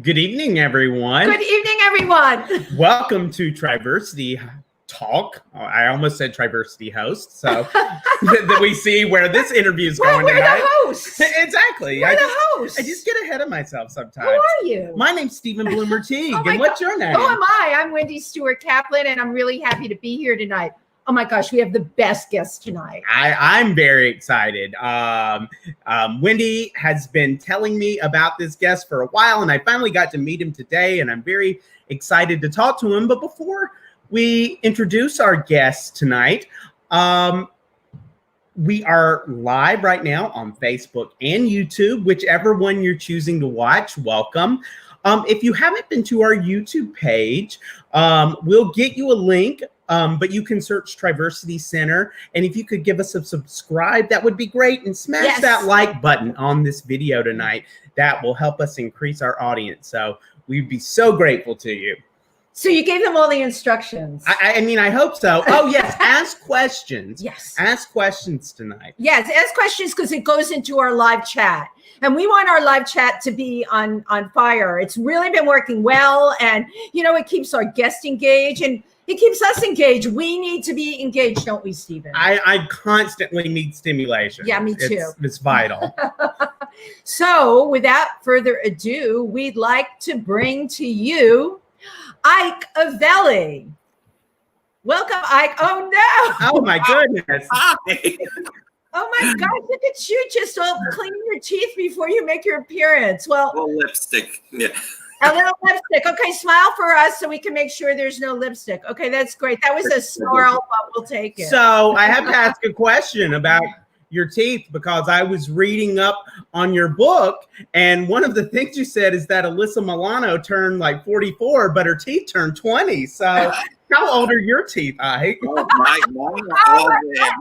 Good evening, everyone. Good evening, everyone. Welcome to TriVersity Talk. I almost said TriVersity Host, so that we see where this interview is going we're tonight. The hosts. Exactly. We're the hosts. I just get ahead of myself sometimes. Who are you? My name's Stephen Bloomer Teague, Oh and what's your name? Who am I? I'm Wendy Stewart Kaplan, and I'm really happy to be here tonight. Oh my gosh, we have the best guest tonight. I'm very excited. Wendy has been telling me about this guest for a while, and I finally got to meet him today, and I'm very excited to talk to him. But before we introduce our guest tonight, we are live right now on Facebook and YouTube, whichever one you're choosing to watch. Welcome. If you haven't been to our YouTube page, we'll get you a link. But you can search TriVersity Center, and if you could give us a subscribe, that would be great, and smash that like button on this video tonight. That will help us increase our audience, so we'd be so grateful to you. So you gave them all the instructions. I mean, I hope so. Oh, yes, ask questions. Yes. Ask questions tonight. Yes, ask questions because it goes into our live chat. And we want our live chat to be on fire. It's really been working well, and, you know, it keeps our guests engaged, and it keeps us engaged. We need to be engaged, don't we, Stephen? I constantly need stimulation. Yeah, me too. It's vital. So without further ado, we'd like to bring to you Ike Avelli. Welcome, Ike. Oh, no. Oh, my goodness. Oh, my gosh. Look at you just all cleaning your teeth before you make your appearance. Well, lipstick. Yeah. A little lipstick. Okay, smile for us so we can make sure there's no lipstick. Okay, that's great. That was a snarl, but we'll take it. So I have to ask a question about your teeth, because I was reading up on your book, and one of the things you said is that Alyssa Milano turned like 44, but her teeth turned 20. So how old are your teeth, Ike? Oh, mine are all there.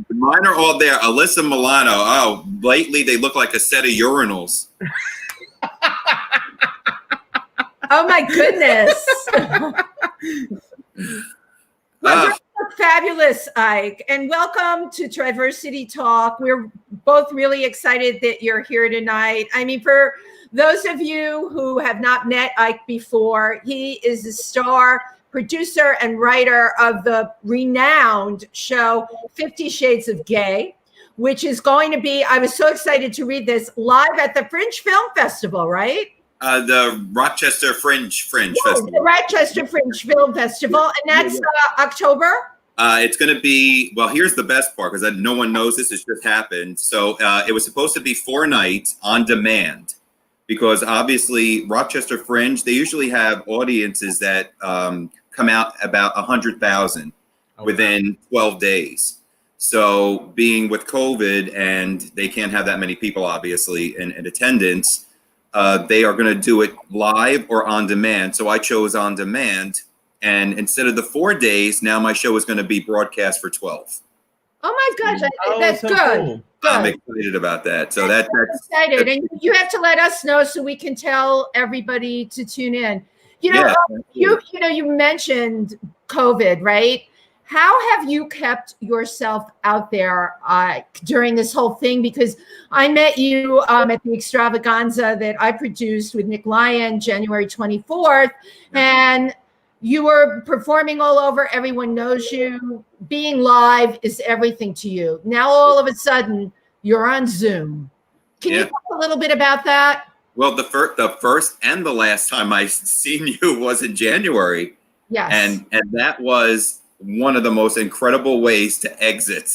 Mine are all there. Alyssa Milano. Oh, lately they look like a set of urinals. Oh my goodness. Well, fabulous, Ike, and welcome to TriVersity Talk. We're both really excited that you're here tonight. I mean, for those of you who have not met Ike before, he is the star producer and writer of the renowned show 50 Shades of Gay, which is going to be, I was so excited to read this, live at the Fringe Film Festival, right? The Rochester Fringe Festival. The Rochester Fringe Film Festival, and that's October? It's going to be, well, here's the best part, because no one knows this, it's just happened. So it was supposed to be 4 nights on demand, because obviously Rochester Fringe, they usually have audiences that come out about 100,000 within 12 days. So being with COVID, and they can't have that many people, obviously, in attendance, they are going to do it live or on demand. So I chose on demand. And instead of the 4 days, now my show is going to be broadcast for 12. Oh my gosh, that's so good. Cool. Good. I'm excited about that. So that's excited. And you have to let us know so we can tell everybody to tune in. You know, you mentioned COVID, right? How have you kept yourself out there during this whole thing? Because I met you at the extravaganza that I produced with Nick Lyon, January 24th, and you were performing all over. Everyone knows you. Being live is everything to you. Now, all of a sudden, you're on Zoom. Can you talk a little bit about that? Well, the first and the last time I seen you was in January. Yes. And that was one of the most incredible ways to exit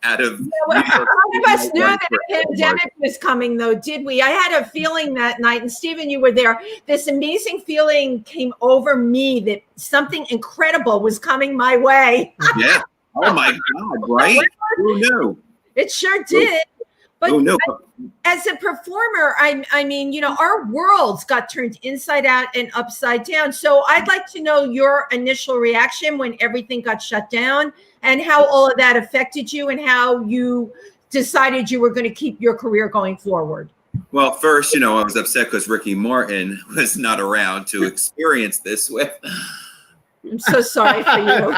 out of New York. None of us knew that a pandemic was coming, though, did we? I had a feeling that night, and Stephen, you were there. This amazing feeling came over me that something incredible was coming my way. Yeah. Oh my God! Right? Who knew? It sure did. But who knew? As a performer, I mean, you know, our worlds got turned inside out and upside down. So I'd like to know your initial reaction when everything got shut down, and how all of that affected you, and how you decided you were going to keep your career going forward. Well, first, you know, I was upset because Ricky Martin was not around to experience this with. I'm so sorry for you.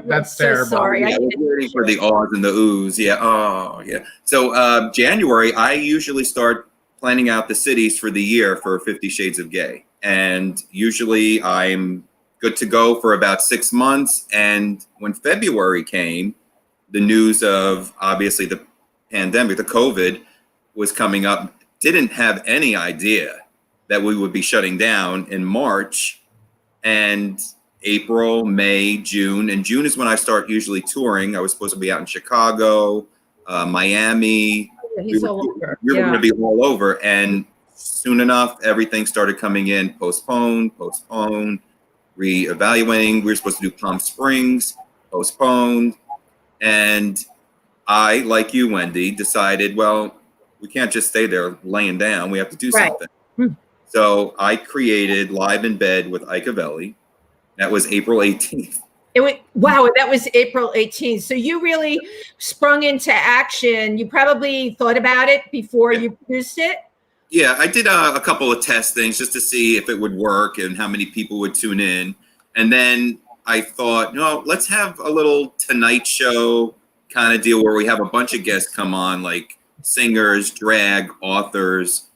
That's terrible. So sorry. Yeah, I was waiting for the ahs and the oohs. Yeah. Oh, yeah. So January, I usually start planning out the cities for the year for 50 Shades of Gay. And usually I'm good to go for about 6 months. And when February came, the news of obviously the pandemic, the COVID was coming up, didn't have any idea that we would be shutting down in March and April, May, June. And June is when I start usually touring. I was supposed to be out in Chicago, Miami. We were going to be all over. And soon enough, everything started coming in, postponed, reevaluating. We were supposed to do Palm Springs, postponed. And I, like you, Wendy, decided, well, we can't just stay there laying down. We have to do something. So I created Live in Bed with Ike Avelli. That was April 18th. Wow, that was April 18th. So you really sprung into action. You probably thought about it before you produced it? Yeah, I did a couple of test things just to see if it would work and how many people would tune in. And then I thought, no, let's have a little Tonight Show kind of deal where we have a bunch of guests come on, like singers, drag, authors,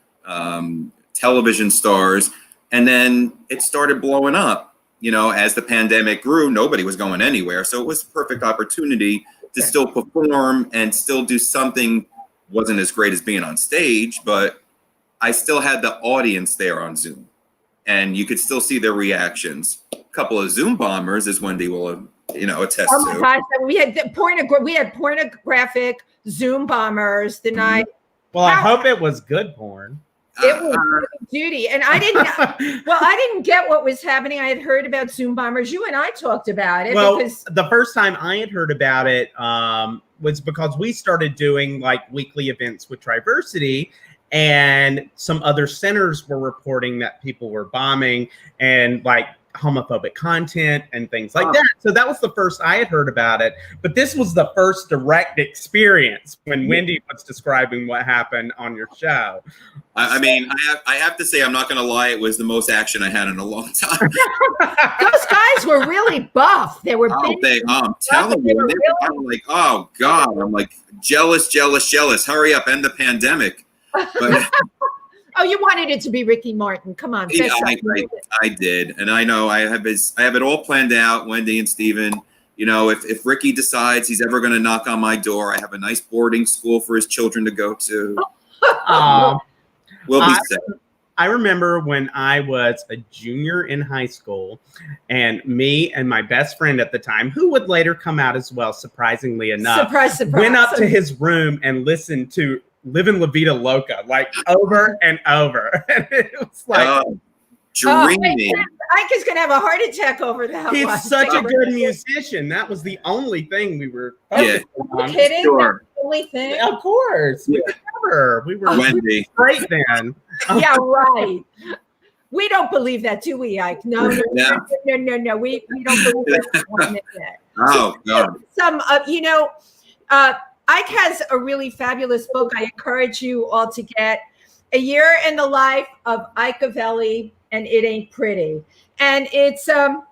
television stars. And then it started blowing up. You know, as the pandemic grew, nobody was going anywhere. So it was a perfect opportunity to still perform and still do something. Wasn't as great as being on stage, but I still had the audience there on Zoom. And you could still see their reactions. A couple of Zoom bombers, as Wendy will, attest to. Oh my gosh, we had pornographic Zoom bombers the night. Well, I hope it was good porn. It was Judy, and I didn't get what was happening. I had heard about Zoom bombers. You and I talked about it. Well, the first time I had heard about it was because we started doing like weekly events with TriVersity, and some other centers were reporting that people were bombing and like homophobic content and things like that. So that was the first I had heard about it. But this was the first direct experience when Wendy was describing what happened on your show. I mean, I have to say, I'm not going to lie. It was the most action I had in a long time. Those guys were really buff. They were big. I'm telling you. I'm like, oh God. I'm like, jealous. Hurry up. End the pandemic. But oh, you wanted it to be Ricky Martin. Come on. Yeah, I did. And I know I have it all planned out, Wendy and Steven. You know, if Ricky decides he's ever going to knock on my door, I have a nice boarding school for his children to go to. We'll be set. I remember when I was a junior in high school, and me and my best friend at the time, who would later come out as well, surprisingly enough, surprise, went up to his room and listened to Livin' La Vida Loca, like over and over. And it was like, dreamy. Ike is going to have a heart attack over that. He's such a good musician. That was the only thing we were focused on. Are you kidding? Sure. That's the only thing? Yeah, of course. Yeah. We were Wendy. Great then. Yeah, right. We don't believe that, do we, Ike? No. We don't believe that. Oh, God. Ike has a really fabulous book. I encourage you all to get A Year in the Life of Ike Avelli and It Ain't Pretty. And it's a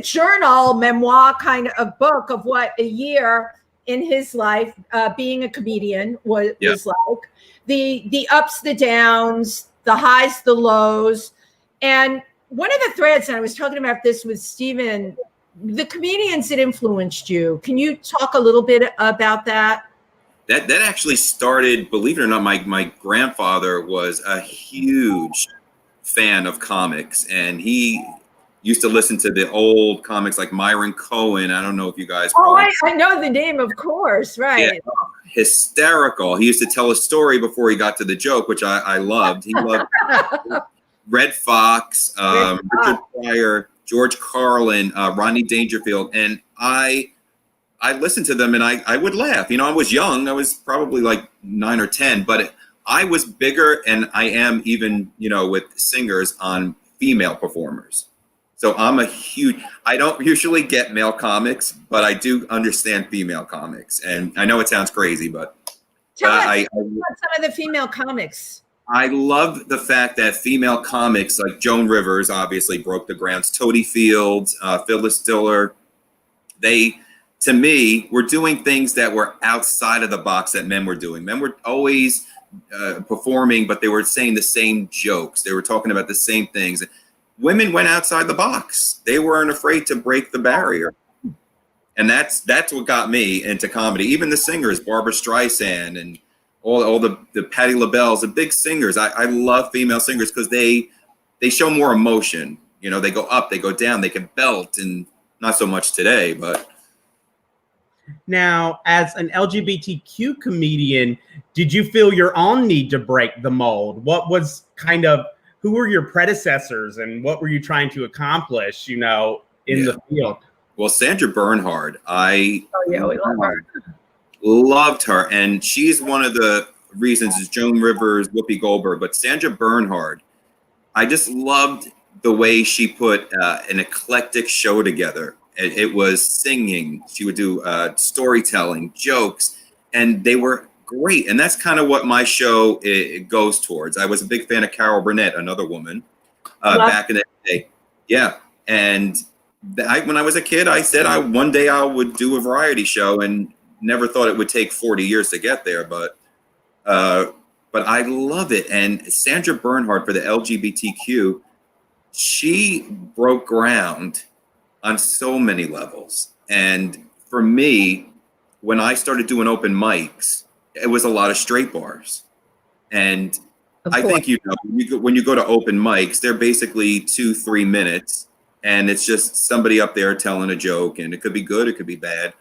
journal, memoir kind of book of what a year in his life being a comedian was like. The ups, the downs, the highs, the lows. And one of the threads, and I was talking about this with Steven, the comedians that influenced you. Can you talk a little bit about that? That actually started, believe it or not, my grandfather was a huge fan of comics, and he used to listen to the old comics like Myron Cohen. I don't know if you guys I know the name, of course, right. Yeah, hysterical. He used to tell a story before he got to the joke, which I loved. He loved Red Fox, Richard Pryor, George Carlin, Rodney Dangerfield, and I listened to them and I would laugh. You know, I was young. I was probably like 9 or 10, but I was bigger, and I am even, with singers on female performers. So I don't usually get male comics, but I do understand female comics. And I know it sounds crazy, but tell us some of the female comics. I love the fact that female comics like Joan Rivers obviously broke the grounds. Toady Fields, Phyllis Diller, they, to me, were doing things that were outside of the box that men were doing. Men were always performing, but they were saying the same jokes. They were talking about the same things. Women went outside the box. They weren't afraid to break the barrier. And that's what got me into comedy. Even the singers, Barbara Streisand and all the Patti LaBelle's, the big singers. I love female singers because they show more emotion. You know, they go up, they go down, they can belt, and not so much today, but. Now, as an LGBTQ comedian, did you feel your own need to break the mold? What was who were your predecessors and what were you trying to accomplish, in the field? Well, Sandra Bernhard, we love her. Loved her. And she's one of the reasons is Joan Rivers, Whoopi Goldberg, but Sandra Bernhard, I just loved the way she put an eclectic show together. It was singing. She would do storytelling, jokes, and they were great. And that's kind of what my show it goes towards. I was a big fan of Carol Burnett, another woman, back in the day. Yeah. And when I was a kid, I said one day I would do a variety show, and never thought it would take 40 years to get there. But I love it. And Sandra Bernhard for the LGBTQ, she broke ground on so many levels. And for me, when I started doing open mics, it was a lot of straight bars. And I think, when you go to open mics, they're basically 2-3 minutes. And it's just somebody up there telling a joke, and it could be good, it could be bad.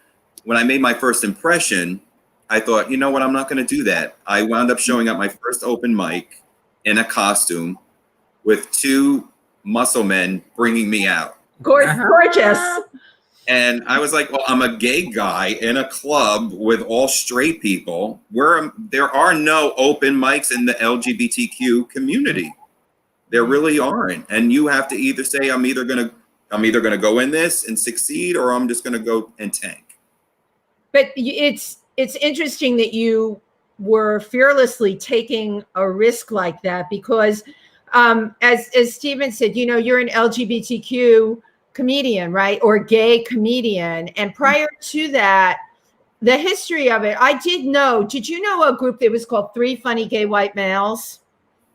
When I made my first impression, I thought, you know what, I'm not going to do that. I wound up showing up my first open mic in a costume with 2 muscle men bringing me out. Gorgeous. And I was like, well, I'm a gay guy in a club with all straight people where there are no open mics in the LGBTQ community. There really aren't. And you have to either say, I'm either gonna go in this and succeed, or I'm just gonna go and tank. But it's interesting that you were fearlessly taking a risk like that, because as Stephen said, you're an LGBTQ comedian, right? Or gay comedian. And prior to that, the history of it, did you know a group that was called Three Funny Gay White Males?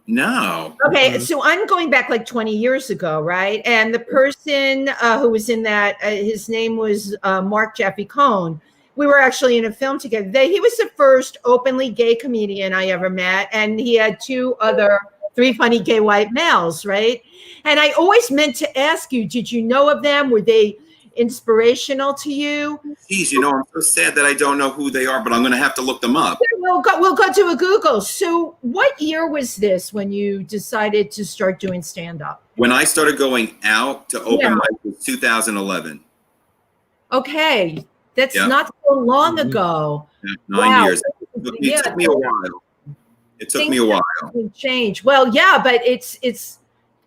No. Okay, so I'm going back like 20 years ago, right? And the person who was in that, his name was Mark Jeffy Cohn. We were actually in a film together. He was the first openly gay comedian I ever met, and he had 2 other Three Funny Gay White Males, right? And I always meant to ask you, did you know of them? Were they inspirational to you? Geez, I'm so sad that I don't know who they are, but I'm going to have to look them up. We'll go do a Google. So what year was this when you decided to start doing stand-up? When I started going out to open mic was 2011. Okay. That's not so long ago. 9 years. It took me a while. It took me a while. Change. Well, yeah, but it's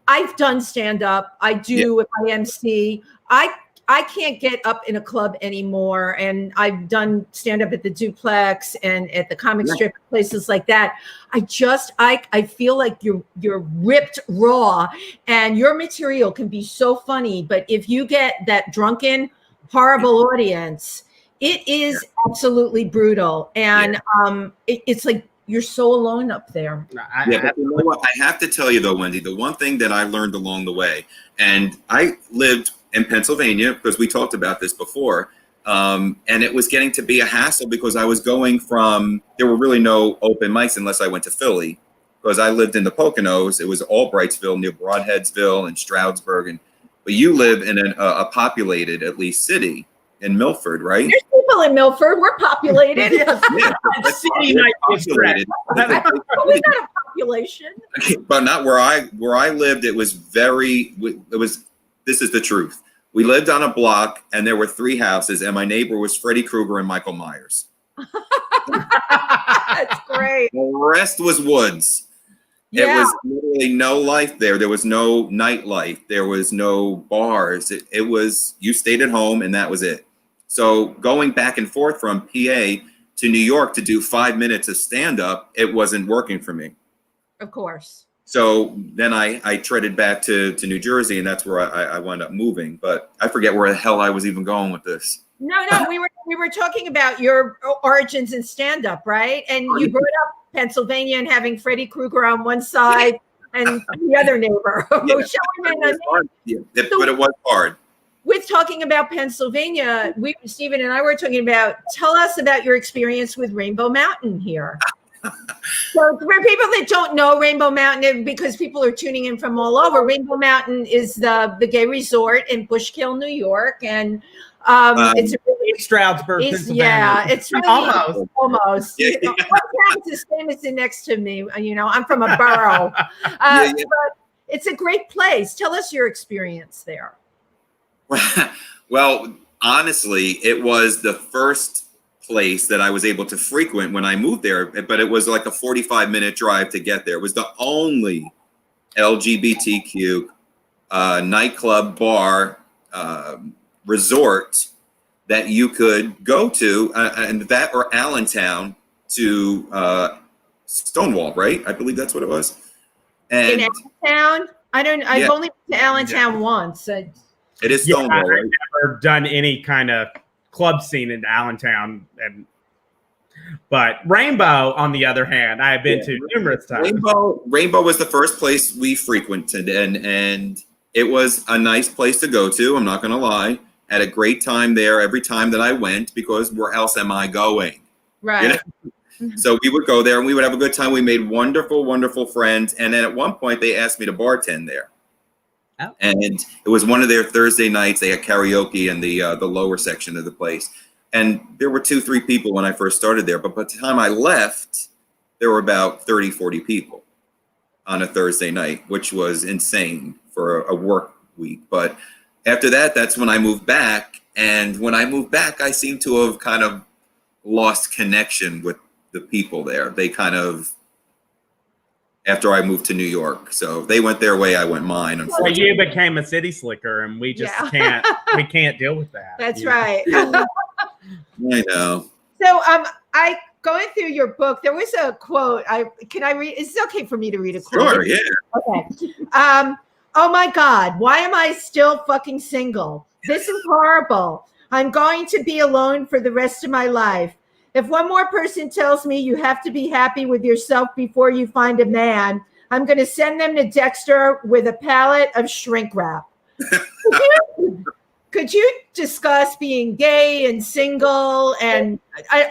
I've done stand-up. I do if I MC. I can't get up in a club anymore, and I've done stand-up at the Duplex and at the comic strip, places like that. I feel like you're ripped raw, and your material can be so funny, but if you get that drunken, horrible audience, it is absolutely brutal. And it's like you're so alone up there. But you know what? I have to tell you though, Wendy, the one thing that I learned along the way, and I lived in Pennsylvania because we talked about this before, and it was getting to be a hassle because I was going from, there were really no open mics unless I went to Philly, because I lived in the Poconos. It was Albrightsville near Broadheadsville and Stroudsburg, but you live in a populated, at least, city in Milford, right? There's people in Milford. We're populated. City populated. We got a population. But not where I lived. It was this is the truth. We lived on a block and there were 3 houses, and my neighbor was Freddy Krueger and Michael Myers. That's great. The rest was woods. It was literally no life there. There was no nightlife. There was no bars. It was, you stayed at home and that was it. So going back and forth from PA to New York to do 5 minutes of stand-up, it wasn't working for me. Of course. So then I treaded back to New Jersey, and that's where I wound up moving. But I forget where the hell I was even going with this. No, we were talking about your origins in stand-up, right? And you brought up Pennsylvania and having Freddy Krueger on one side and the other neighbor. But it was hard. With talking about Pennsylvania, Stephen and I were talking about, tell us about your experience with Rainbow Mountain here. So for people that don't know Rainbow Mountain, because people are tuning in from all over, Rainbow Mountain is the gay resort in Bushkill, New York, and it's really Stroudsburg, Pennsylvania. Yeah, it's really almost. Yeah. You know, Providence is famous next to me. You know, I'm from a borough, but it's a great place. Tell us your experience there. Well, honestly, it was the first place that I was able to frequent when I moved there, but it was like a 45-minute drive to get there. It was the only LGBTQ nightclub bar resort that you could go to, and that or Allentown to Stonewall, right? I believe that's what it was. And in Allentown, I've only been to Allentown once. It is Stonewall, I've right? never done any kind of club scene in Allentown, but Rainbow, on the other hand, I have been to numerous times. Rainbow was the first place we frequented, and it was a nice place to go to. I'm not going to lie. Had a great time there every time that I went, because where else am I going? Right. You know? So we would go there and we would have a good time. We made wonderful, wonderful friends. And then at one point they asked me to bartend there. Oh. And it was one of their Thursday nights. They had karaoke in the lower section of the place. And there were 2-3 people when I first started there. But by the time I left, there were about 30-40 people on a Thursday night, which was insane for a work week. But after that, that's when I moved back. And when I moved back, I seem to have kind of lost connection with the people there. They kind of, after I moved to New York. So they went their way, I went mine. Well, you became a city slicker, and we just we can't deal with that. That's right. I know. So I going through your book, there was a quote. Can I read? Is it okay for me to read a quote? Sure, yeah. Okay. Oh my God, why am I still fucking single? This is horrible. I'm going to be alone for the rest of my life. If one more person tells me you have to be happy with yourself before you find a man, I'm going to send them to Dexter with a pallet of shrink wrap. Could you discuss being gay and single and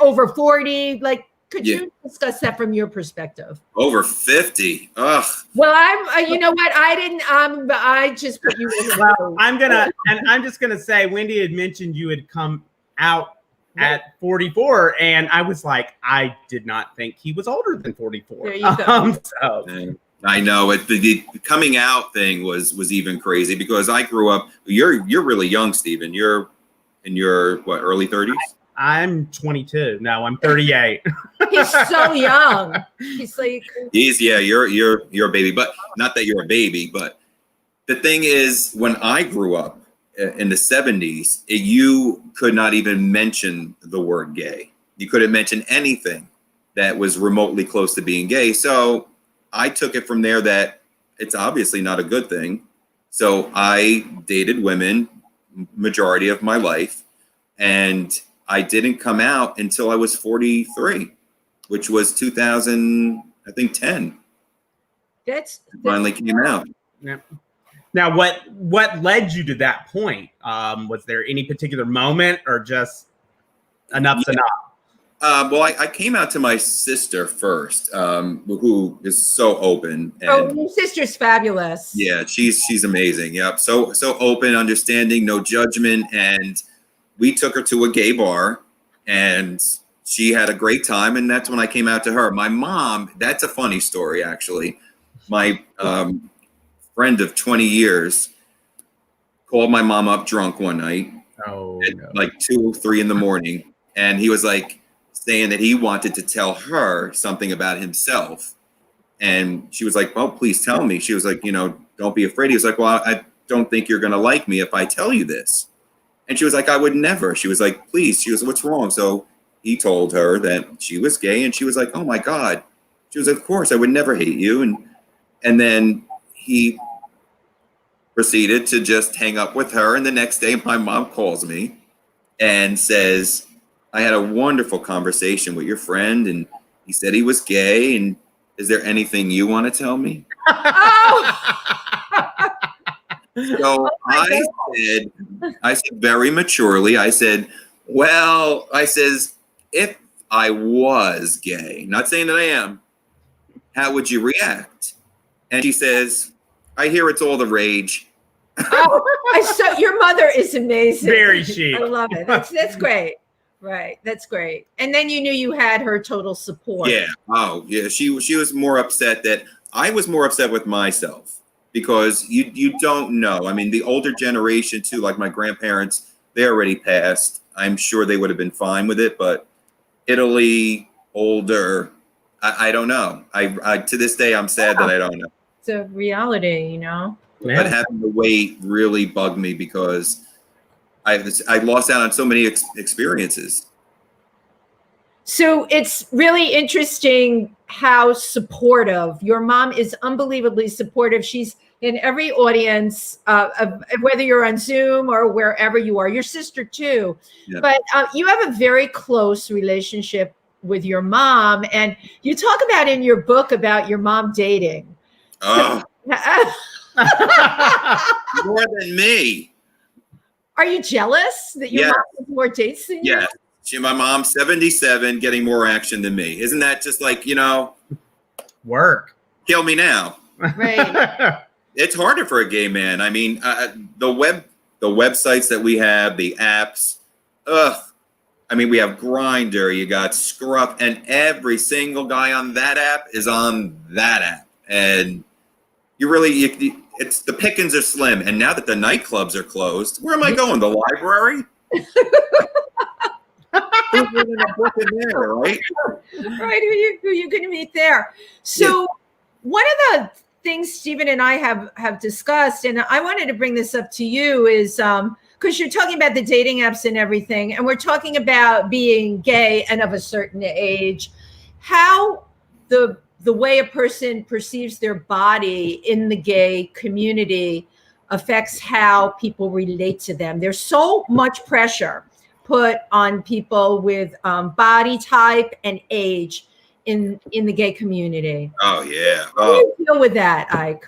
over 40? Like, could you discuss that from your perspective? Over 50. Ugh. Well, you know what? I just put you in. Well, I'm just gonna say, Wendy had mentioned you had come out at 44, and I was like, I did not think he was older than 44. There you go. I know the coming out thing was even crazy, because I grew up. You're really young, Stephen. You're in your early 30s. I'm 22. No, I'm 38. He's so young. He's like you're a baby, but not that you're a baby. But the thing is, when I grew up in the 70s, you could not even mention the word gay. You couldn't mention anything that was remotely close to being gay. So I took it from there that it's obviously not a good thing. So I dated women majority of my life, and I didn't come out until I was 43, which was 2010. That's finally came out. Yeah. Now, what led you to that point? Was there any particular moment, or just enough's enough? Well, I came out to my sister first, who is so open. And, your sister's fabulous. Yeah, she's amazing. Yep, so open, understanding, no judgment, and we took her to a gay bar, and she had a great time. And that's when I came out to her. My mom, that's a funny story, actually. My friend of 20 years called my mom up drunk one night at like 2 or 3 in the morning. And he was like saying that he wanted to tell her something about himself. And she was like, well, please tell me. She was like, don't be afraid. He was like, well, I don't think you're going to like me if I tell you this. And she was like, I would never. She was like, please. She was, what's wrong? So he told her that she was gay, and she was like, oh my God. She was like, of course, I would never hate you. And And then he proceeded to just hang up with her. And the next day, my mom calls me and says, I had a wonderful conversation with your friend, and he said he was gay. And is there anything you want to tell me? So I said very maturely, I said, well, I says, if I was gay, not saying that I am, how would you react? And she says, I hear it's all the rage. So your mother is amazing. Very chic. I love it. That's great. Right. That's great. And then you knew you had her total support. Yeah. Oh, yeah. She was more upset that I was more upset with myself, because you don't know. I mean, the older generation too, like my grandparents, they already passed. I'm sure they would have been fine with it, but Italy, older, I don't know. I to this day, I'm sad that I don't know. It's a reality, you know. But having to wait really bugged me, because I lost out on so many experiences. So it's really interesting how supportive your mom is. Unbelievably supportive. She's in every audience, whether you're on Zoom or wherever you are. Your sister too, yeah. But you have a very close relationship with your mom, and you talk about in your book about your mom dating. Oh, more than me. Are you jealous that your mom has more dates than you? Yeah. My mom's 77, getting more action than me. Isn't that just like, work? Kill me now. Right. It's harder for a gay man. I mean, the websites that we have, the apps. I mean, we have Grindr, you got Scruff, and every single guy on that app is on that app. And it's the pickings are slim. And now that the nightclubs are closed, where am I going? The library? There, right? Right. Who you going to meet there? So one of the things Stephen and I have discussed, and I wanted to bring this up to you, is because you're talking about the dating apps and everything, and we're talking about being gay and of a certain age, how the way a person perceives their body in the gay community affects how people relate to them. There's so much pressure put on people with body type and age in the gay community. Oh, yeah. How do you deal with that, Ike?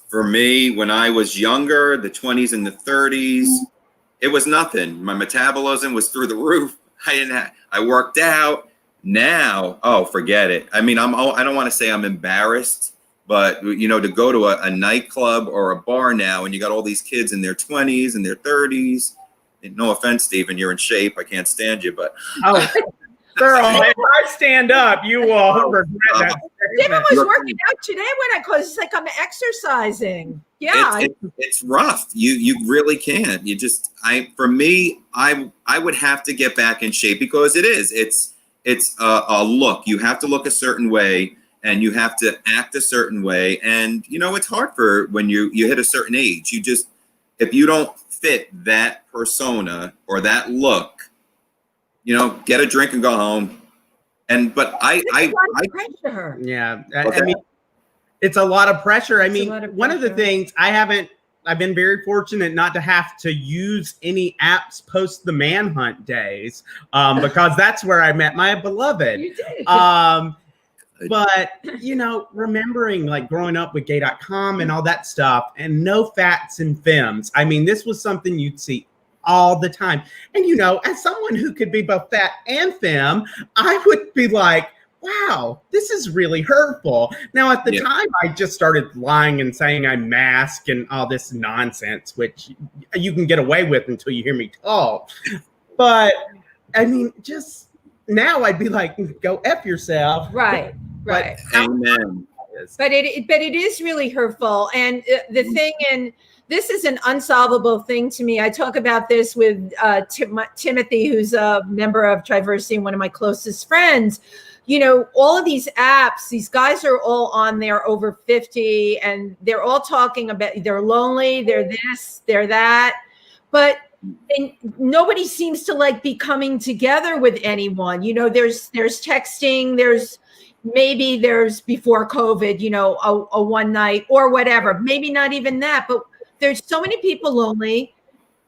For me, when I was younger, the 20s and the 30s, it was nothing. My metabolism was through the roof. I worked out. Now, forget it. I mean, I don't want to say I'm embarrassed, but to go to a nightclub or a bar now, and you got all these kids in their 20s and their 30s. No offense, Stephen, you're in shape. I can't stand you, but girl, if I stand up, you will regret that. Stephen was working out today it's like I'm exercising. Yeah, it's rough. You really can't. For me, I would have to get back in shape, because it's a look. You have to look a certain way, and you have to act a certain way, and it's hard for when you hit a certain age. If you don't fit that persona or that look, get a drink and go home. But I pressure. Yeah, I mean, it's a lot of pressure. I mean, one of the things I've been very fortunate not to have to use any apps post the manhunt days, because that's where I met my beloved. You did. But remembering like growing up with gay.com and all that stuff, and no fats and femmes. I mean, this was something you'd see all the time. And as someone who could be both fat and femme, I would be like, wow, this is really hurtful. Now, at the time, I just started lying and saying I'm masked and all this nonsense, which you can get away with until you hear me talk. But I mean, just now I'd be like, go F yourself. Right. Amen. But it is really hurtful. And the thing, and this is an unsolvable thing to me. I talk about this with Timothy, who's a member of TriVersity and one of my closest friends. All of these apps, these guys are all on there over 50, and they're all talking about they're lonely, they're this, they're that. But nobody seems to be coming together with anyone. There's texting, there's maybe there's before COVID, you know, a one night or whatever, maybe not even that, but there's so many people lonely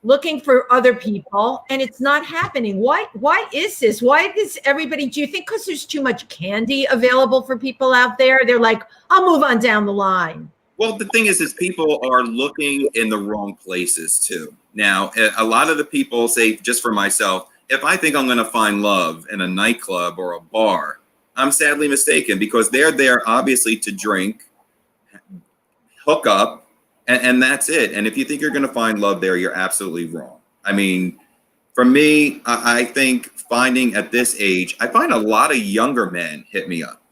looking for other people and it's not happening. Why is this? Why does everybody, do you think because there's too much candy available for people out there? They're like, I'll move on down the line. Well, the thing is people are looking in the wrong places too. Now, a lot of the people say, just for myself, if I think I'm going to find love in a nightclub or a bar, I'm sadly mistaken, because they're there obviously to drink, hook up, and that's it. And if you think you're going to find love there, you're absolutely wrong. I mean, for me, I think finding at this age, I find a lot of younger men hit me up,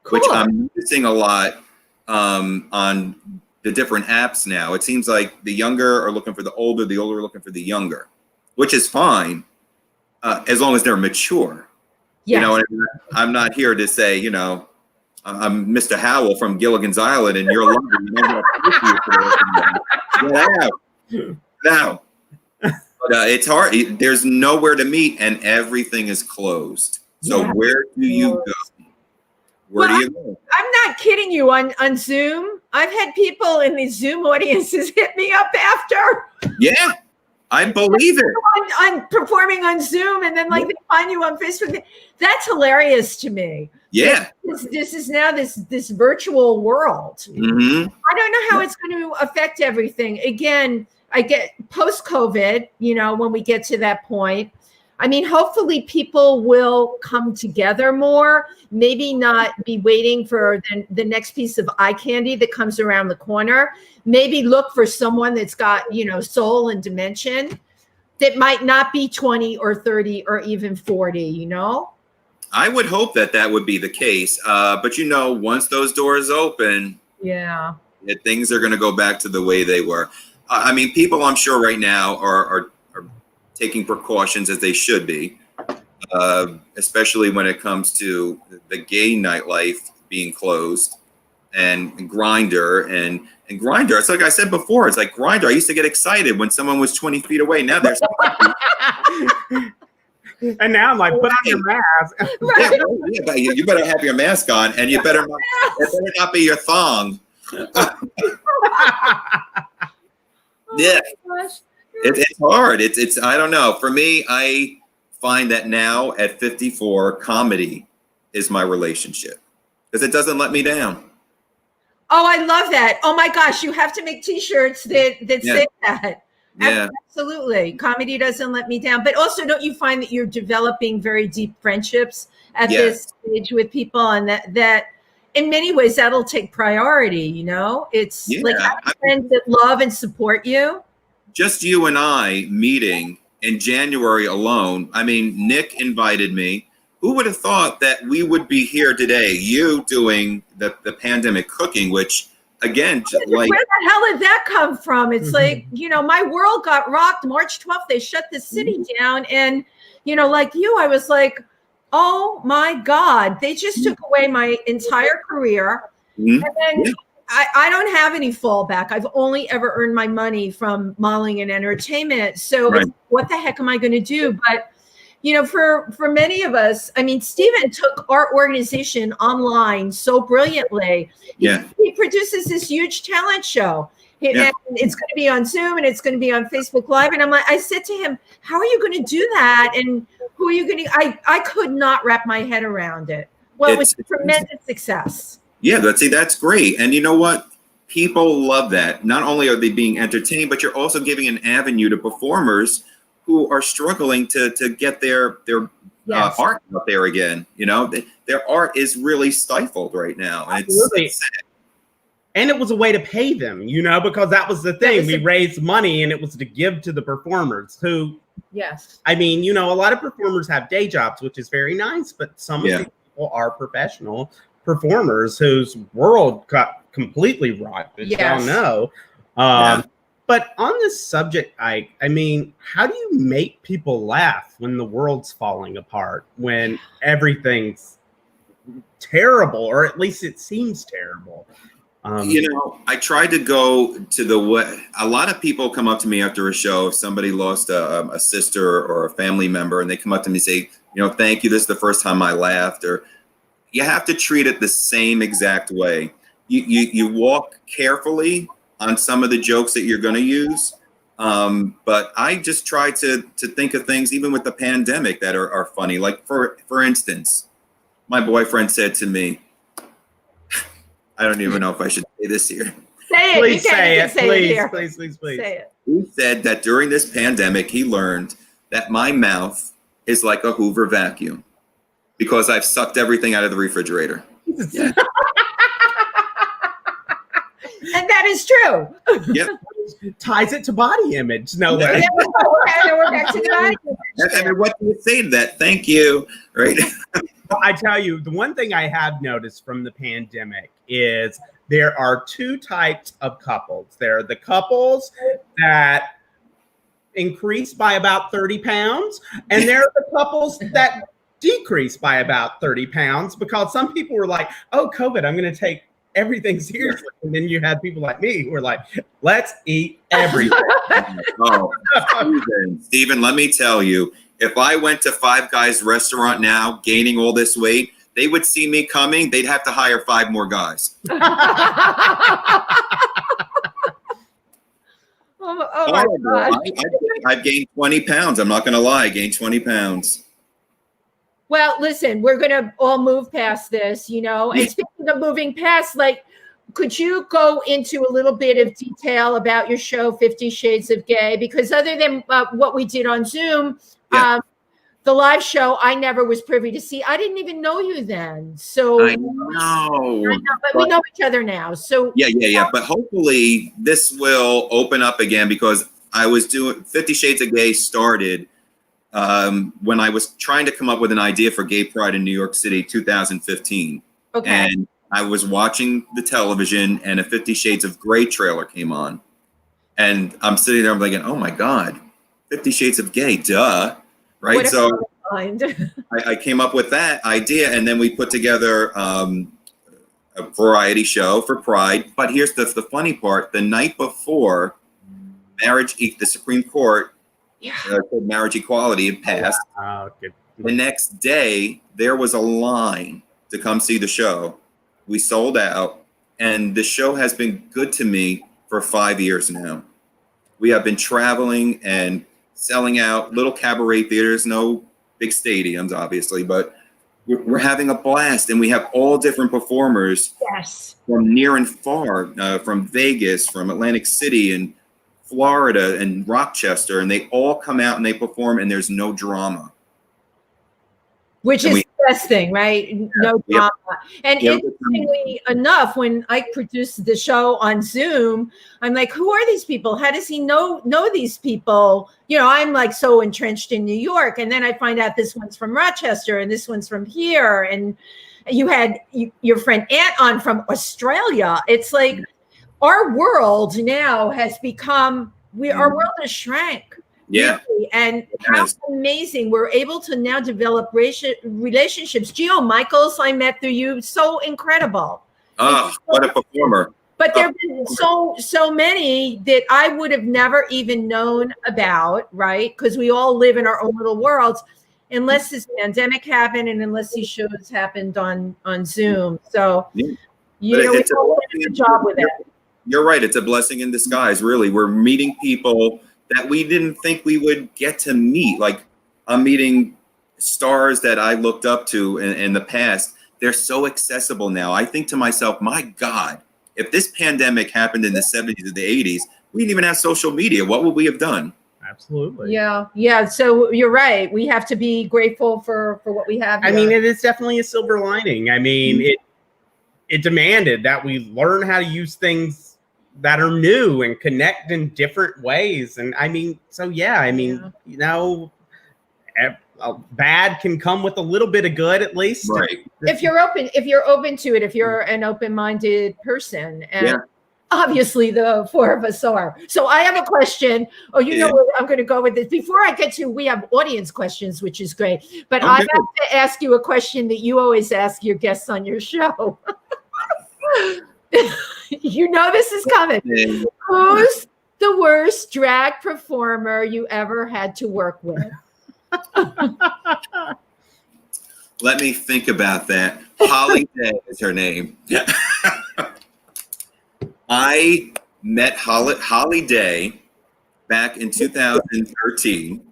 Cool. which I'm noticing a lot on the different apps now. It seems like the younger are looking for the older are looking for the younger, which is fine as long as they're mature. Yes. You know, and I'm not here to say, you know, I'm Mr. Howell from Gilligan's Island and you're lovely. Get out. No. But it's hard. There's nowhere to meet and everything is closed. So where do you go? Where do you go? I'm not kidding you. On Zoom, I've had people in the Zoom audiences hit me up after. Yeah, I believe it. On performing on Zoom, and then like they find you on Facebook. That's hilarious to me. Yeah, this is now this virtual world. Mm-hmm. I don't know how it's going to affect everything. Again, I get post-COVID. You know, when we get to that point. I mean, hopefully people will come together more, maybe not be waiting for the next piece of eye candy that comes around the corner. Maybe look for someone that's got, you know, soul and dimension that might not be 20 or 30 or even 40, you know? I would hope that would be the case. But, you know, once those doors open, things are going to go back to the way they were. I mean, people I'm sure right now are taking precautions as they should be, especially when it comes to the gay nightlife being closed and Grindr and Grindr. It's like I said before, it's like Grindr. I used to get excited when someone was 20 feet away. Now there's and now I'm like, put on your mask. You better have your mask on, and it better not be your thong. Yeah. It's hard. It's I don't know. For me, I find that now at 54, comedy is my relationship because it doesn't let me down. Oh, I love that. Oh my gosh, you have to make t-shirts that say that. Yeah. Absolutely. Comedy doesn't let me down. But also, don't you find that you're developing very deep friendships at this stage with people, and that in many ways that'll take priority, you know? It's like having friends that love and support you. Just you and I meeting in January alone. I mean, Nick invited me. Who would have thought that we would be here today? You doing the pandemic cooking, which again, like, where the hell did that come from? It's like, you know, my world got rocked March 12th. They shut the city down. And, you know, like you, I was like, oh my God, they just took away my entire career. And then I don't have any fallback. I've only ever earned my money from modeling and entertainment. So it's, what the heck am I going to do? But, you know, for many of us, I mean, Stephen took our organization online so brilliantly. He produces this huge talent show. And it's going to be on Zoom and it's going to be on Facebook Live. And I said to him, how are you going to do that? And who are you going to, I could not wrap my head around it. Well, it was a tremendous success. Yeah, that's great. And you know what? People love that. Not only are they being entertained, but you're also giving an avenue to performers who are struggling to get their art out there again. You know, their art is really stifled right now. Absolutely. It's sad. And it was a way to pay them, you know, because that was the thing. We raised money and it was to give to the performers who, I mean, you know, a lot of performers have day jobs, which is very nice, but some of these people are professional performers whose world got completely rocked, as y'all know. But on this subject, I mean, how do you make people laugh when the world's falling apart, when everything's terrible, or at least it seems terrible? You know, I tried to go to a lot of people come up to me after a show. If somebody lost a sister or a family member, and they come up to me and say, you know, thank you. This is the first time I laughed. Or you have to treat it the same exact way. You walk carefully on some of the jokes that you're going to use. But I just try to think of things, even with the pandemic, that are funny. Like for instance, my boyfriend said to me, I don't even know if I should say this here. Say it. Please say it. Please. Say it. He said that during this pandemic, he learned that my mouth is like a Hoover vacuum because I've sucked everything out of the refrigerator. Yeah. And that is true. Yep. Ties it to body image. No way. Okay, we're back to the body image. I mean, what do you say to that? Thank you. Right. I tell you, the one thing I have noticed from the pandemic is there are two types of couples. There are the couples that increase by about 30 pounds, and there are the couples that decrease by about 30 pounds because some people were like, oh, COVID, I'm going to take everything seriously. And then you had people like me who were like, let's eat everything. Oh, Stephen, let me tell you, if I went to Five Guys restaurant now, gaining all this weight, they would see me coming. They'd have to hire 5 more guys. Oh my God. I've gained 20 pounds. I'm not going to lie. I gained 20 pounds. Well, listen, we're going to all move past this, you know, and speaking of moving past, like, could you go into a little bit of detail about your show, 50 Shades of Gay? Because other than what we did on Zoom, the live show, I never was privy to see. I didn't even know you then. So I know, but we know each other now. So yeah. But hopefully this will open up again because I was doing 50 Shades of Gay started when I was trying to come up with an idea for Gay Pride in New York City, 2015. Okay. And I was watching the television and a 50 Shades of Grey trailer came on. And I'm sitting there, I'm thinking, oh my God, 50 Shades of Gay, duh. Right. So I came up with that idea and then we put together a variety show for Pride. But here's the funny part. The night before the Supreme Court marriage equality had passed. The next day, there was a line to come see the show. We sold out, and the show has been good to me for 5 years now. We have been traveling and selling out little cabaret theaters, no big stadiums, obviously, but we're having a blast, and we have all different performers from near and far, from Vegas, from Atlantic City, and Florida, and Rochester, and they all come out and they perform, and there's no drama. Which is the best thing, right? No drama. And interestingly enough, when Ike produced the show on Zoom, I'm like, who are these people? How does he know these people? You know, I'm like so entrenched in New York. And then I find out this one's from Rochester and this one's from here. And you had your friend Ant on from Australia. It's like our world now has become, our world has shrank. Yeah. Really. And how amazing. We're able to now develop relationships. Gio Michaels, I met through you. So incredible. Oh, what a performer. But there have been so many that I would have never even known about, right? Because we all live in our own little worlds, unless this pandemic happened and unless these shows happened on Zoom. So, you know, we all did a good job with it. You're right. It's a blessing in disguise, really. We're meeting people that we didn't think we would get to meet. Like, I'm meeting stars that I looked up to in the past. They're so accessible now. I think to myself, my God, if this pandemic happened in the 70s or the 80s, we didn't even have social media. What would we have done? Absolutely. Yeah. So you're right. We have to be grateful for what we have. I mean, it is definitely a silver lining. I mean, it demanded that we learn how to use things that are new and connect in different ways. And I mean, you know, bad can come with a little bit of good, at least. Right. If you're open to it, if you're an open-minded person, and obviously the 4 of us are. So I have a question. Oh, you know where I'm going to go with this. Before I get to, we have audience questions, which is great. But I have to ask you a question that you always ask your guests on your show. You know this is coming. Who's the worst drag performer you ever had to work with? Let me think about that. Holly Day is her name. I met Holly Day back in 2013.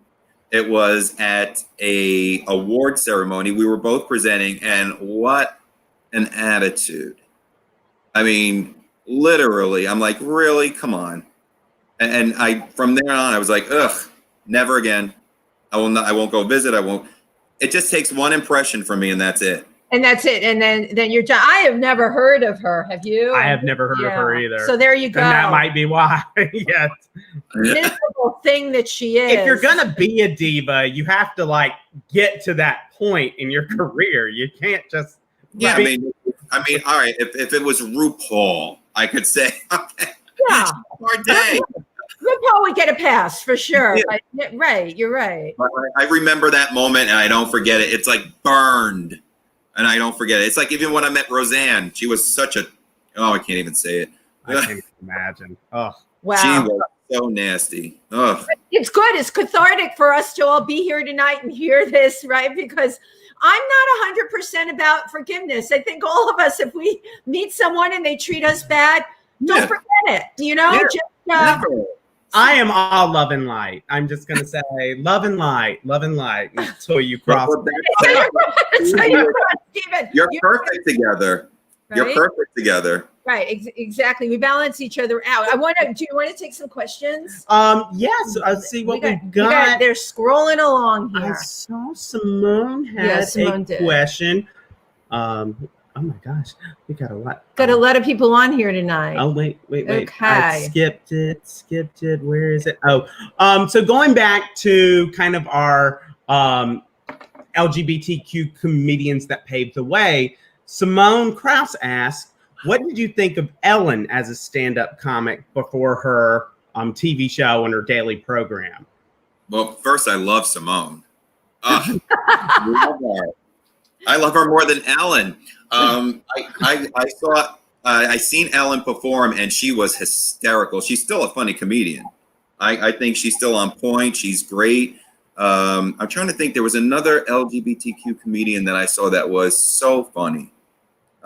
It was at a award ceremony. We were both presenting, and what an attitude. I mean, literally, I'm like, really? Come on. And I, from there on, I was like, ugh, never again. I won't go visit. I won't. It just takes one impression from me, and that's it. And that's it. And then you're done. I have never heard of her. Have you? I have never heard of her either. So there you go. And that might be why. Yes. Miserable thing that she is. If you're gonna be a diva, you have to like get to that point in your career. You can't just. Yeah, I mean, all right. If it was RuPaul, I could say, okay, yeah, hard day. RuPaul would get a pass for sure. Yeah. Right, you're right. I remember that moment, and I don't forget it. It's like burned. And I don't forget it. It's like even when I met Roseanne, she was such a, I can't even say it. I can't even imagine. Oh, wow. She was so nasty. Oh, it's good. It's cathartic for us to all be here tonight and hear this, right? Because I'm not 100% about forgiveness. I think all of us, if we meet someone and they treat us bad, don't forget it. You know, I am all love and light. I'm just going to say love and light until you cross. You're perfect together. Right? You're perfect together. Right, exactly. We balance each other out. Do you want to take some questions? Yes. Let's see what we got. They're scrolling along here. I saw Simone had a question. Oh my gosh, we got a lot. Got a lot of people on here tonight. Oh wait. Okay. I skipped it. Where is it? Oh, so going back to kind of our LGBTQ comedians that paved the way, Simone Krause asked, what did you think of Ellen as a stand-up comic before her TV show and her daily program? Well, first, I love Simone. I love her more than Ellen. I seen Ellen perform, and she was hysterical. She's still a funny comedian. I think she's still on point. She's great. I'm trying to think. There was another LGBTQ comedian that I saw that was so funny.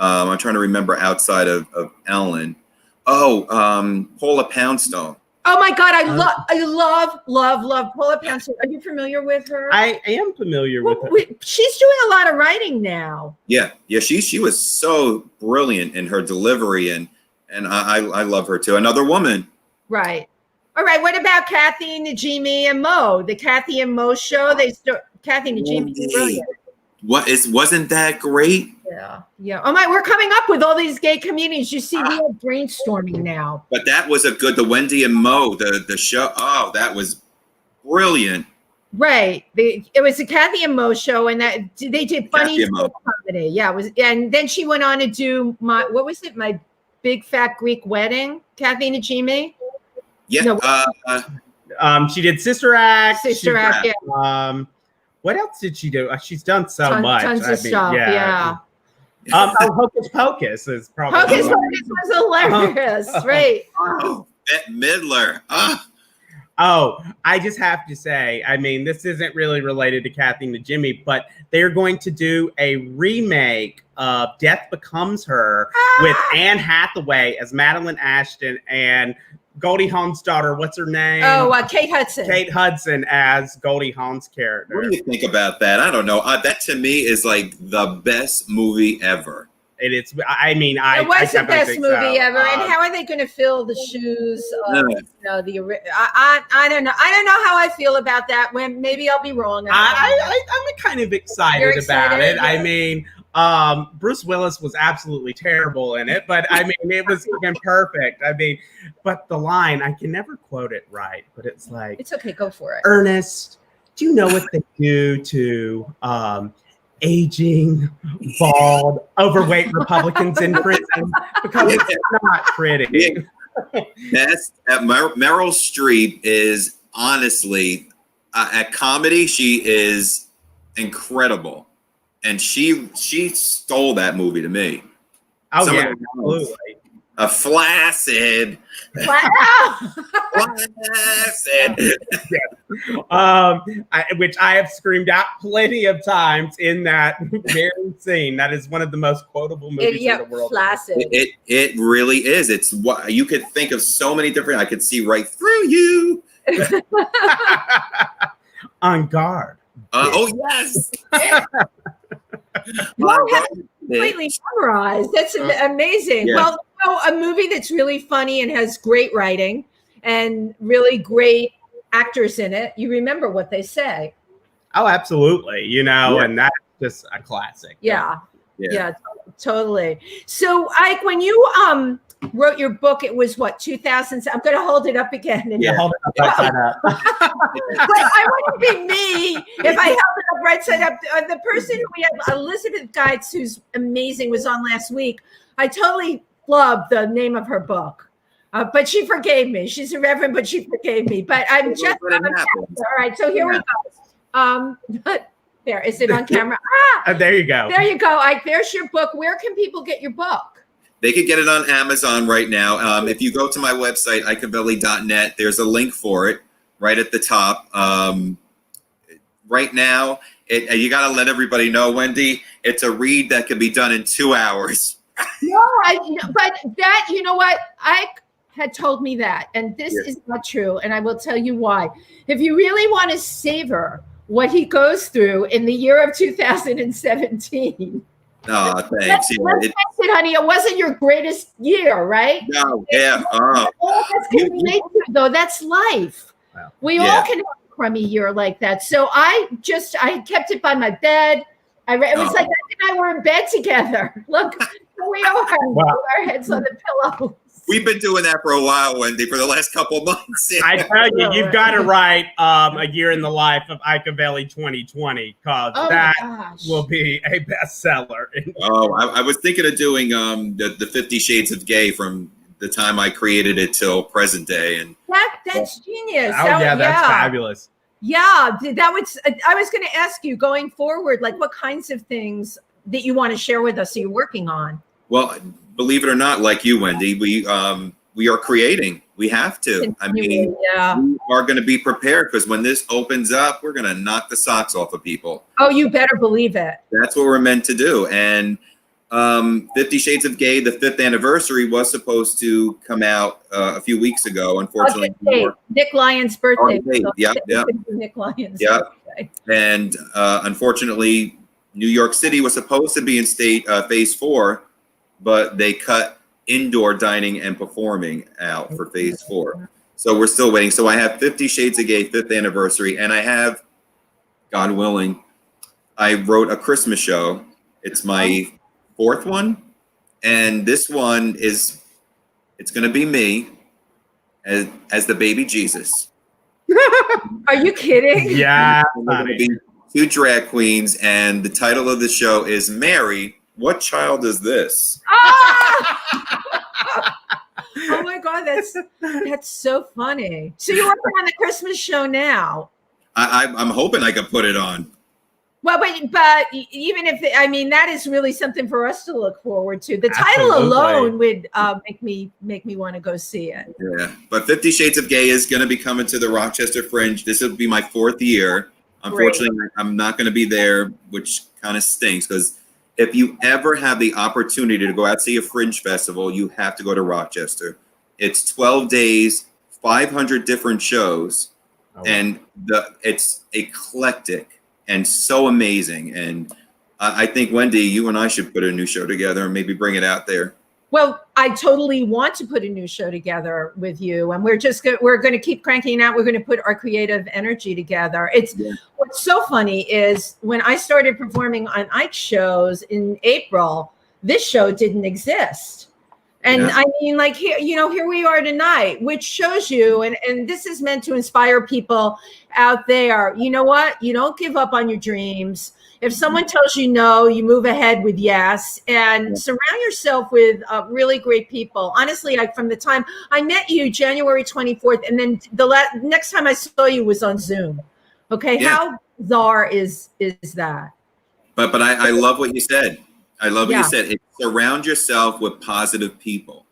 I'm trying to remember outside of Ellen. Paula Poundstone. Oh my God, I love Paula Poundstone. Are you familiar with her? I am familiar with her. She's doing a lot of writing now. Yeah. She was so brilliant in her delivery, and I love her too. Another woman. Right. All right. What about Kathy, Najimy, and Mo? The Kathy and Mo show. Kathy and Najimy is brilliant. Wasn't that great? Yeah. Oh my, we're coming up with all these gay comedians. You see, we are brainstorming now. But that was the Wendy and Mo, the show. Oh, that was brilliant. Right. It was the Kathy and Mo show, and that they did funny comedy. Yeah, it was. And then she went on to do my Big Fat Greek Wedding. Kathy Najimy. Yeah. No, she did Sister Act. Yeah. What else did she do? She's done so much. Tons of stuff. Yeah. Hocus Pocus is probably. Hocus Pocus was hilarious, right? Oh, Bette Midler. Oh, I just have to say, I mean, this isn't really related to Kathy Najimy, but they're going to do a remake of Death Becomes Her with Anne Hathaway as Madeline Ashton and Goldie Hawn's daughter, what's her name? Kate Hudson. Kate Hudson as Goldie Hawn's character. What do you think about that? I don't know. That to me is like the best movie ever. It is. I mean, it was the best movie ever. And how are they going to fill the shoes? I don't know. I don't know how I feel about that. When maybe I'll be wrong. I'm kind of excited about it. Yeah. I mean, Bruce Willis was absolutely terrible in it, but I mean, it was even perfect. I mean, but the line, I can never quote it right, but it's like, it's okay, go for it. Ernest, do you know what they do to aging, bald, overweight Republicans in prison? Because it's not pretty. Meryl Streep is honestly, at comedy, she is incredible. And she stole that movie to me. Oh, yeah, absolutely. A flaccid. Flaccid. Which I have screamed out plenty of times in that very scene. That is one of the most quotable movies in the world. Flaccid. It really is. It's what you could think of so many different. I could see right through you. On guard. Oh yes. Well, completely memorized. That's amazing. Yeah. Well, a movie that's really funny and has great writing and really great actors in it. You remember what they say. Oh, absolutely. You know, and that's just a classic. Yeah, totally. So, Ike, when you wrote your book, it was what, 2000? I'm going to hold it up again. And hold it up right side up. But I wouldn't be me if I held it up right side up. The person we had, Elizabeth Geitz, who's amazing, was on last week. I totally loved the name of her book, but she forgave me. She's a reverend, but she forgave me. But I'm just all right. So here we go. There, is it on camera? There you go. There you go, Ike. There's your book. Where can people get your book? They could get it on Amazon right now. If you go to my website, ikeavelli.net, there's a link for it right at the top. Right now, you got to let everybody know, Wendy, it's a read that can be done in 2 hours. No, but that, you know what? Ike had told me that, and this is not true, and I will tell you why. If you really want to savor what he goes through in the year of 2017. Oh, thanks. Let's face it, honey. It wasn't your greatest year, right? No, yeah. Though that's life. Wow. We all can have a crummy year like that. So I kept it by my bed. It was like Ike and I were in bed together. Look, we all have our heads on the pillow. We've been doing that for a while, Wendy, for the last couple of months. I tell you, you've got to write a year in the life of Ike Avelli 2020, because that will be a bestseller. I was thinking of doing the 50 Shades of Gay from the time I created it till present day, and that's genius. That's fabulous. Yeah, I was going to ask you going forward, like what kinds of things that you want to share with us that you're working on. Well, believe it or not, like you, Wendy, we are creating. We have to. I mean, we are going to be prepared, because when this opens up, we're going to knock the socks off of people. Oh, you better believe it. That's what we're meant to do. And 50 Shades of Gay, the 5th anniversary, was supposed to come out a few weeks ago. Unfortunately, Nick Lyon's birthday. Nick Lyon's birthday. And unfortunately, New York City was supposed to be in phase 4, but they cut indoor dining and performing out for phase 4. So we're still waiting. So I have 50 Shades of Gay 5th anniversary, and I have, God willing, I wrote a Christmas show. It's my 4th one, and this one it's going to be me as the baby Jesus. Are you kidding? Yeah. We're going to be 2 drag queens, and the title of the show is Mary, What Child Is This? Oh my God, that's so funny. So you're working on the Christmas show now. I'm hoping I can put it on. Well, but even if that is really something for us to look forward to. The title alone would make me want to go see it. Yeah, but 50 Shades of Gay is going to be coming to the Rochester Fringe. This will be my 4th year. Unfortunately, I'm not going to be there, which kind of stinks, because if you ever have the opportunity to go out and see a Fringe festival, you have to go to Rochester. It's 12 days, 500 different shows, and it's eclectic and so amazing. And I think, Wendy, you and I should put a new show together and maybe bring it out there. Well, I totally want to put a new show together with you, and we're going to keep cranking out. We're going to put our creative energy together. What's so funny is when I started performing on Ike shows in April, this show didn't exist. And I mean, like, here we are tonight, which shows you, and this is meant to inspire people out there. You know what? You don't give up on your dreams. If someone tells you no, you move ahead with yes, and surround yourself with really great people. Honestly, from the time I met you, January 24th, and then the next time I saw you was on Zoom. Okay, how bizarre is that? But I love what you said. I love what you said. Surround yourself with positive people.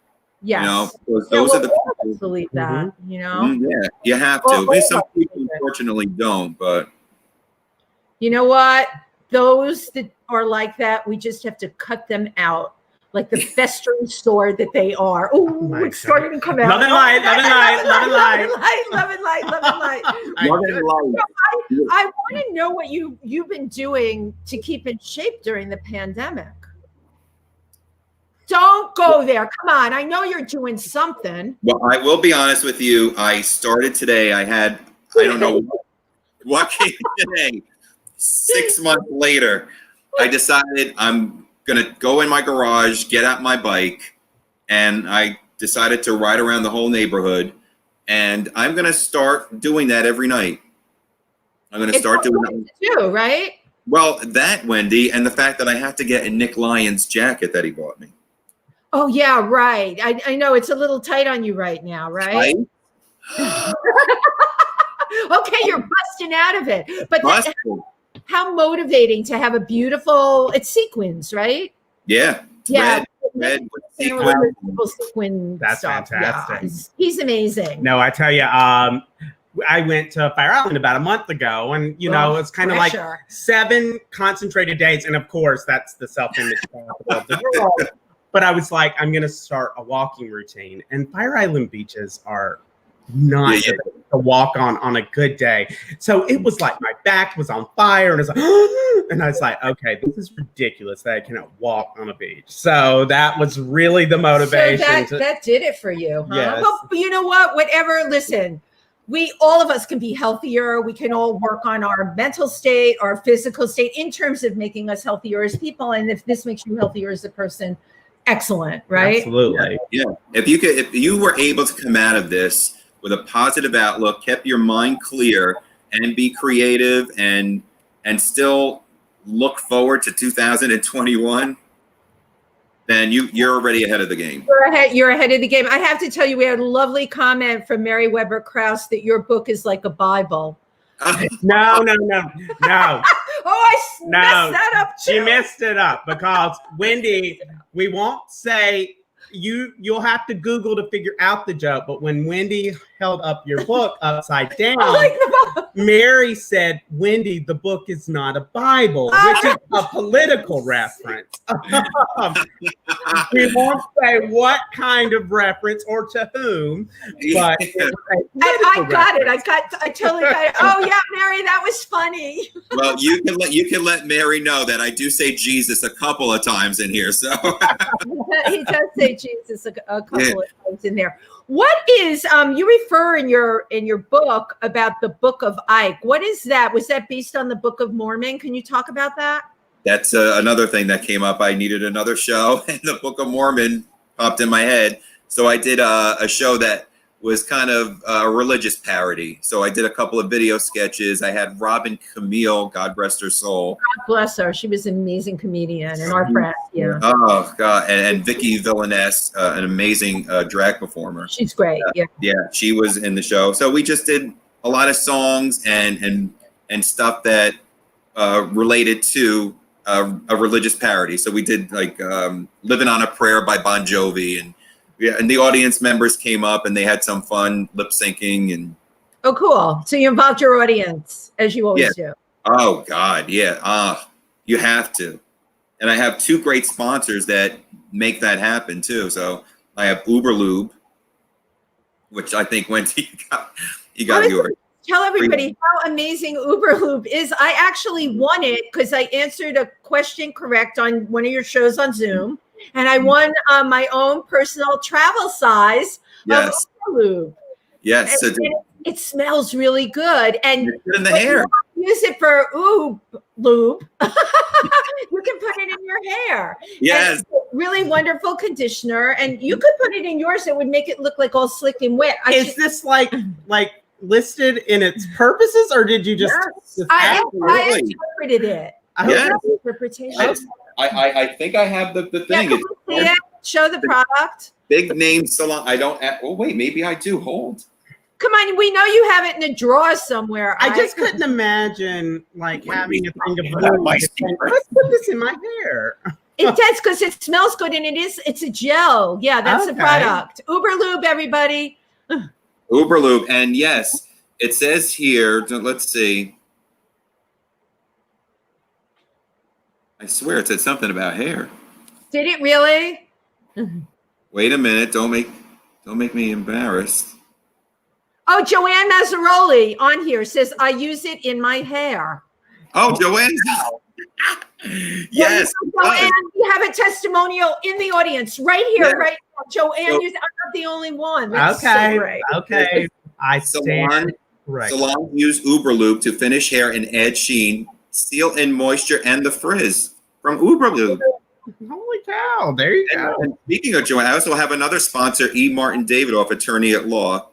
Yes. You know, because those are the people. Believe that, you know? Yeah, you have to. Well, some people unfortunately don't, but you know what? Those that are like that, we just have to cut them out. Like the festering sword that they are. Oh, it's starting to come out. Love and light, love and light, love and light. Love and light, love and light. I want to know what you've been doing to keep in shape during the pandemic. Don't go there. Come on. I know you're doing something. Well, I will be honest with you. I started today. I don't know what came today. 6 months later, I decided I'm going to go in my garage, get out my bike, and I decided to ride around the whole neighborhood. And I'm going to start doing that every night. I'm going to start doing that too, right? Well, that, Wendy, and the fact that I have to get a Nick Lyons jacket that he bought me. Oh, yeah, right. I know it's a little tight on you right now, right? Okay, you're busting out of it. But how motivating to have a beautiful, it's sequins, right? Yeah. Yeah. Red sequin That's stuff. fantastic. Yeah, he's amazing. No, I tell you, I went to Fire Island about a month ago, and you know, it's kind of like 7 concentrated days, and of course, that's the self-image of the world. But I was like, I'm gonna start a walking routine, and Fire Island beaches are not to walk on a good day. So it was like my back was on fire, and I was like, okay, this is ridiculous that I cannot walk on a beach. So that was really the motivation. So that did it for you, huh? Yes. Well, you know what? Whatever. Listen, all of us can be healthier. We can all work on our mental state, our physical state, in terms of making us healthier as people. And if this makes you healthier as a person, excellent, right? Absolutely. Yeah. If you were able to come out of this with a positive outlook, kept your mind clear, and be creative, and still look forward to 2021, then you're already ahead of the game. You're ahead of the game. I have to tell you, we had a lovely comment from Mary Weber Krause that your book is like a Bible. No. Oh, messed that up too. She messed it up because Wendy, we won't say you'll have to Google to figure out the joke, but when Wendy held up your book upside down, Mary said, Wendy, the book is not a Bible, which is a political reference. We won't say what kind of reference or to whom, but I got it. I totally got it. Oh yeah, Mary, that was funny. Well, you can let Mary know that I do say Jesus a couple of times in here. So he does say Jesus a couple of times in there. What is you refer in your book about the Book of Ike? What is that? Was that based on the Book of Mormon? Can you talk about that? That's another thing that came up. I needed another show, and the Book of Mormon popped in my head. So I did a show that was kind of a religious parody. So I did a couple of video sketches. I had Robin Camille, God rest her soul. God bless her. She was an amazing comedian and our friend. Yeah. Oh God, and Vicky Villaness, an amazing drag performer. She's great. Yeah, she was in the show. So we just did a lot of songs and stuff that related to a religious parody. So we did like "Living on a Prayer" by Bon Jovi, and the audience members came up and they had some fun lip syncing and. Oh, cool! So you involved your audience as you always do. Oh God, yeah. You have to. And I have 2 great sponsors that make that happen too. So I have Uber Lube, which I think Wendy you got yours. Tell everybody how amazing Uber Lube is. I actually won it because I answered a question correct on one of your shows on Zoom, and I won my own personal travel size of Uber Lube. Yes, and it smells really good, and in the hair. Use it for lube. You can put it in your hair. Yes. Really wonderful conditioner, and you could put it in yours. It would make it look like all slick and wet. Is this like listed in its purposes, or did you just? Yes. I interpreted it. Interpretation. I think I have the thing. Yeah, show the product. Big name salon. I don't. Oh wait, maybe I do. Hold. Come on, we know you have it in a drawer somewhere. I just couldn't imagine having a thing of let's put this in my hair. It does, because it smells good, and it's a gel. Yeah, that's the product. Uber Lube, everybody. Uber Lube. And yes, it says here, let's see. I swear it said something about hair. Did it really? Wait a minute. Don't make me embarrassed. Oh, Joanne Mazzaroli on here says, I use it in my hair. Oh, Joanne. Yes. Joanne, you have a testimonial in the audience right here, right now. Joanne, I'm not the only one. That's so great. Okay. I stand correct. Salon use Uber Lube to finish hair and add sheen, seal in moisture, and the frizz from Uber Lube. Holy cow. There you go. And speaking of Joanne, I also have another sponsor, E. Martin Davidoff, attorney at law.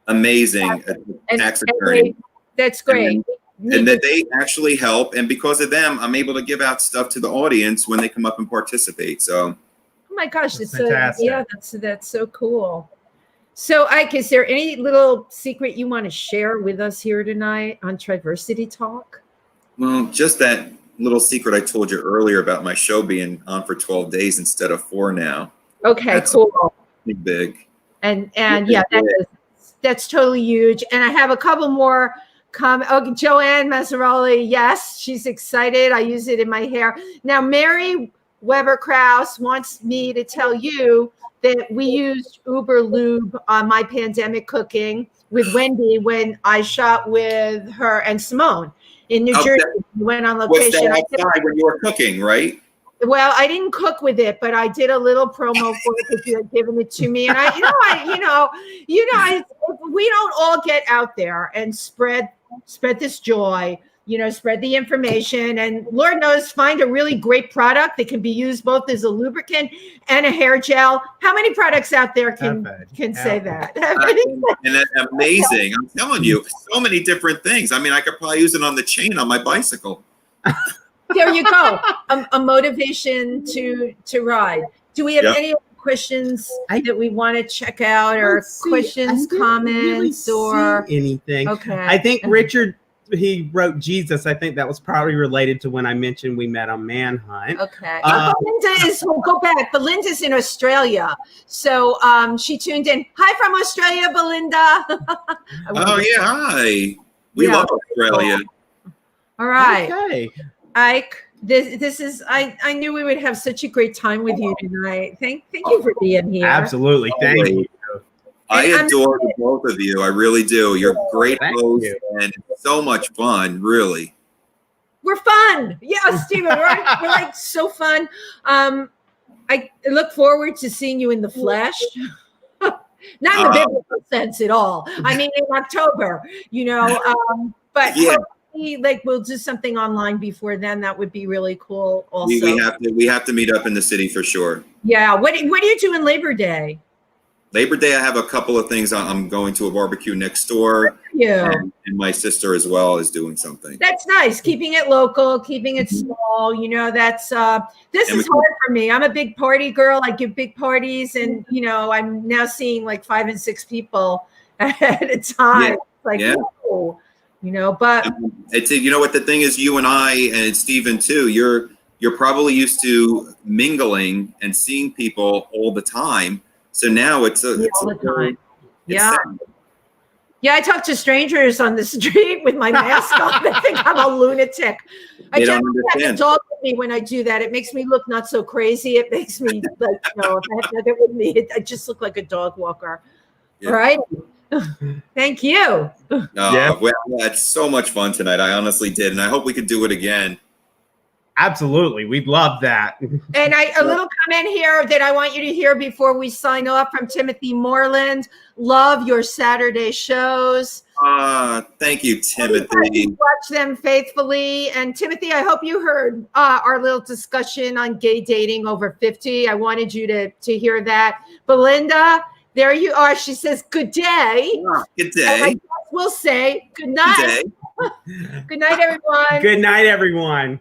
Amazing tax attorney. That's great. And that they actually help. And because of them, I'm able to give out stuff to the audience when they come up and participate. So, oh my gosh, that's so cool. So, Ike, is there any little secret you want to share with us here tonight on TriVersity Talk? Well, just that little secret I told you earlier about my show being on for 12 days instead of 4 now. Okay, cool. Big. And yeah, that's totally huge. And I have a couple more Joanne Mazzaroli, yes, she's excited. I use it in my hair. Now, Mary Weber Krause wants me to tell you that we used Uber Lube on my pandemic cooking with Wendy when I shot with her and Simone in New Jersey. We went on location. Was that outside when you were cooking, right? Well, I didn't cook with it, but I did a little promo for it because you had given it to me. And we don't all get out there and spread this joy, spread the information, and Lord knows, find a really great product that can be used both as a lubricant and a hair gel. How many products out there can say that? And that's amazing. I'm telling you, so many different things. I mean, I could probably use it on the chain on my bicycle. There you go. A motivation to ride. Do we have any questions that we want to check out, or questions, comments, or anything? Okay. I think Richard, he wrote Jesus. I think that was probably related to when I mentioned we met on Manhunt. Okay. We'll go back. Belinda's in Australia. So she tuned in. Hi from Australia, Belinda. Hi. We love Australia. All right. Okay. Ike, this is I knew we would have such a great time with you tonight. Thank you for being here. Absolutely. Thank you. I adore the both of you. I really do. You're great hosts and so much fun, really. We're fun. Yeah, Stephen, we're like so fun. I look forward to seeing you in the flesh. Not in the biblical sense at all. I mean, in October, but we'll do something online before then. That would be really cool. Also, we have to meet up in the city for sure. Yeah. What do you do in Labor Day? Labor Day, I have a couple of things. I'm going to a barbecue next door. Yeah. And my sister as well is doing something. That's nice. Keeping it local, keeping it small. That's this is hard for me. I'm a big party girl. I give big parties, and I'm now seeing like 5 and 6 people at a time. Whoa. But it's what the thing is, you and I and Stephen too, you're probably used to mingling and seeing people all the time. So now it's all the time. Yeah. Yeah, I talk to strangers on the street with my mask on. They think I'm a lunatic. I just have a dog with me when I do that. It makes me look not so crazy. It makes me if I have it with me, I just look like a dog walker. Yeah. Right? Thank you. Well, had so much fun tonight. I honestly did, and I hope we could do it again. Absolutely, we'd love that. And a little comment here that I want you to hear before we sign off from Timothy Moreland. Love your Saturday shows. Thank you, Timothy. Watch them faithfully. And Timothy, I hope you heard our little discussion on gay dating over 50. I wanted you to hear that. Belinda, there you are. She says, good day. Good day. We'll say good night. Good day. Good night, everyone. Good night, everyone.